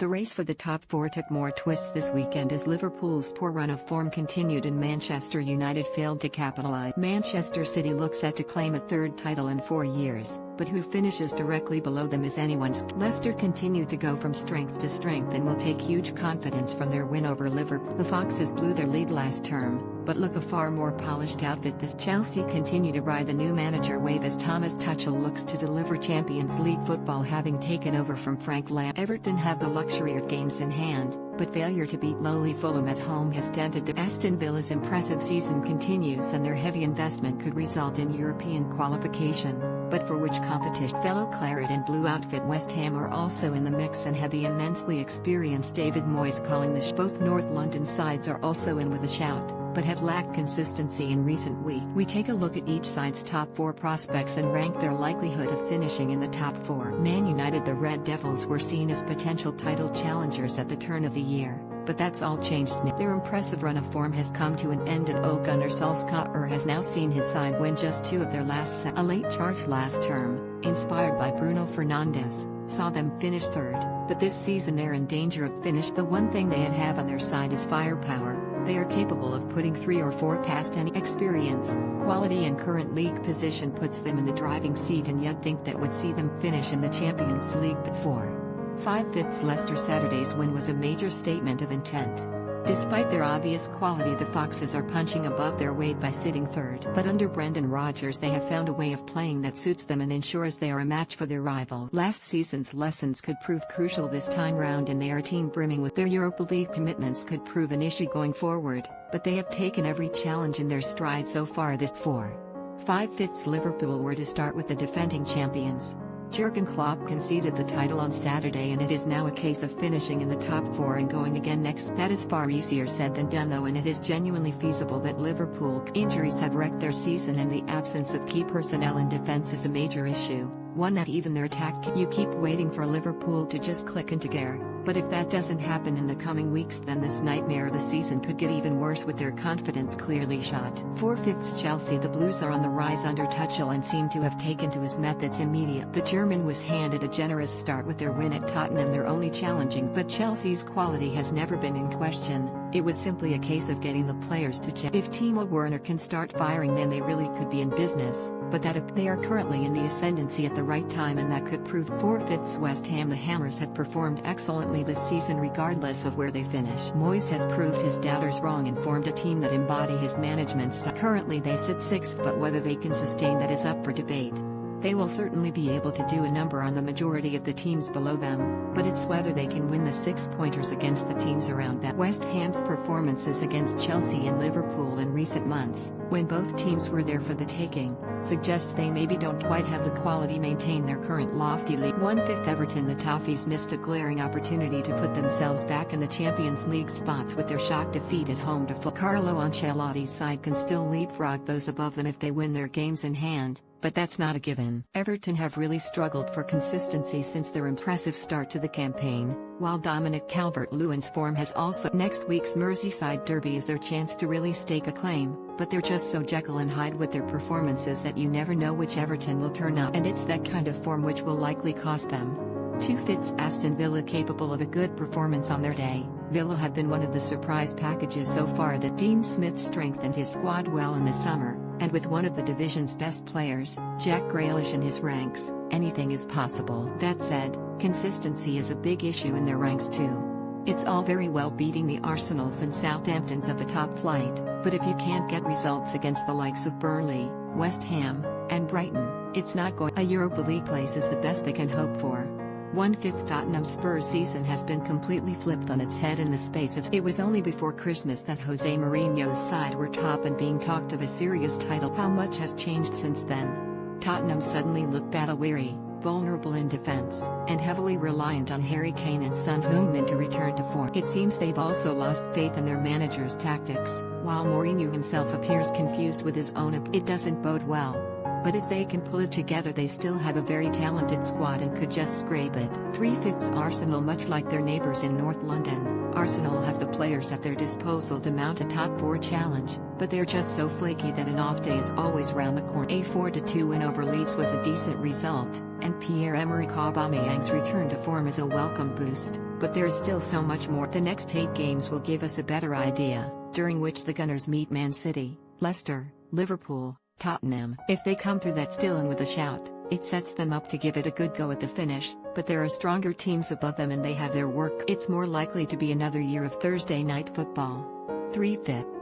The race for the top four took more twists this weekend as Liverpool's poor run of form continued and Manchester United failed to capitalise. Manchester City looks set to claim a third title in 4 years, but who finishes directly below them is anyone's. Leicester continued to go from strength to strength and will take huge confidence from their win over Liverpool. The Foxes blew their lead last term, but look a far more polished outfit this. Chelsea continue to ride the new manager wave as Thomas Tuchel looks to deliver Champions League football, having taken over from Frank Lampard. Everton have the luxury of games in hand, but failure to beat lowly Fulham at home has dented the. Aston Villa's impressive season continues and their heavy investment could result in European qualification, but for which competition? Fellow claret and blue outfit West Ham are also in the mix and have the immensely experienced David Moyes calling the shots. Both North London sides are also in with a shout, but have lacked consistency in recent weeks. We take a look at each side's top 4 prospects and rank their likelihood of finishing in the top 4. Man Utd The Red Devils were seen as potential title challengers at the turn of the year, but that's all changed now. Their impressive run of form has come to an end and Ole Gunnar Solskjaer has now seen his side win just 2 of their last 7. A late charge last term, inspired by Bruno Fernandes, saw them finish 3rd, but this season they're in danger of finish. The one thing they have on their side is firepower. They are capable of putting 3 or 4 past any. Experience, quality and current league position puts them in the driving seat, and you'd think that would see them finish in the Champions League. But 4-5 Leicester Saturday's win was a major statement of intent. Despite their obvious quality, the Foxes are punching above their weight by sitting 3rd. But under Brendan Rodgers they have found a way of playing that suits them and ensures they are a match for their rival. Last season's lessons could prove crucial this time round, and they are a team brimming with their Europa League commitments could prove an issue going forward, but they have taken every challenge in their stride so far this 4-5 Liverpool were to start with the defending champions. Jurgen Klopp conceded the title on Saturday, and it is now a case of finishing in the top 4 and going again next. That is far easier said than done though, and it is genuinely feasible that Liverpool injuries have wrecked their season and the absence of key personnel in defence is a major issue, one that even their attack. You keep waiting for Liverpool to just click into gear, but if that doesn't happen in the coming weeks, then this nightmare of a season could get even worse with their confidence clearly shot. 4-5 Chelsea. The Blues are on the rise under Tuchel and seem to have taken to his methods immediately. The German was handed a generous start with their win at Tottenham. They're only challenging, but Chelsea's quality has never been in question. It was simply a case of getting the players to gel. If Timo Werner can start firing, then they really could be in business, but that they are currently in the ascendancy at the right time, and that could prove. 4-5 West Ham. The Hammers have performed excellently this season regardless of where they finish. Moyes has proved his doubters wrong and formed a team that embody his management style. Currently they sit 6th, but whether they can sustain that is up for debate. They will certainly be able to do a number on the majority of the teams below them, but it's whether they can win the 6-pointers against the teams around them. West Ham's performances against Chelsea and Liverpool in recent months, when both teams were there for the taking, suggests they maybe don't quite have the quality maintain their current lofty league. 1-5 Everton. The Toffees missed a glaring opportunity to put themselves back in the Champions League spots with their shock defeat at home to Fulham. Carlo Ancelotti's side can still leapfrog those above them if they win their games in hand, but that's not a given. Everton have really struggled for consistency since their impressive start to the campaign, while Dominic Calvert-Lewin's form has also. Next week's Merseyside derby is their chance to really stake a claim, but they're just so Jekyll and Hyde with their performances that you never know which Everton will turn up, and it's that kind of form which will likely cost them. 2-5 Aston Villa. Capable of a good performance on their day, Villa have been one of the surprise packages so far. That Dean Smith strengthened his squad well in the summer, and with one of the division's best players, Jack Grealish, in his ranks, anything is possible. That said, consistency is a big issue in their ranks too. It's all very well beating the Arsenals and Southamptons of the top flight, but if you can't get results against the likes of Burnley, West Ham, and Brighton, it's not going. A Europa League place is the best they can hope for. 1-5 Tottenham Spurs season has been completely flipped on its head in the space of. It was only before Christmas that Jose Mourinho's side were top and being talked of a serious title. How much has changed since then? Tottenham suddenly look battle-weary, vulnerable in defense, and heavily reliant on Harry Kane and Son Heung-min to return to form. It seems they've also lost faith in their manager's tactics, while Mourinho himself appears confused with his own. It doesn't bode well. But if they can pull it together, they still have a very talented squad and could just scrape it. 3-5 Arsenal. Much like their neighbours in North London, Arsenal have the players at their disposal to mount a top 4 challenge, but they're just so flaky that an off day is always round the corner. A 4-2 win over Leeds was a decent result, and Pierre-Emerick Aubameyang's return to form is a welcome boost, But there is still so much more. The next 8 games will give us a better idea, during which the Gunners meet Man City, Leicester, Liverpool, Tottenham. If they come through that still and with a shout, it sets them up to give it a good go at the finish, but there are stronger teams above them and they have their work. It's more likely to be another year of Thursday night football. 3/5.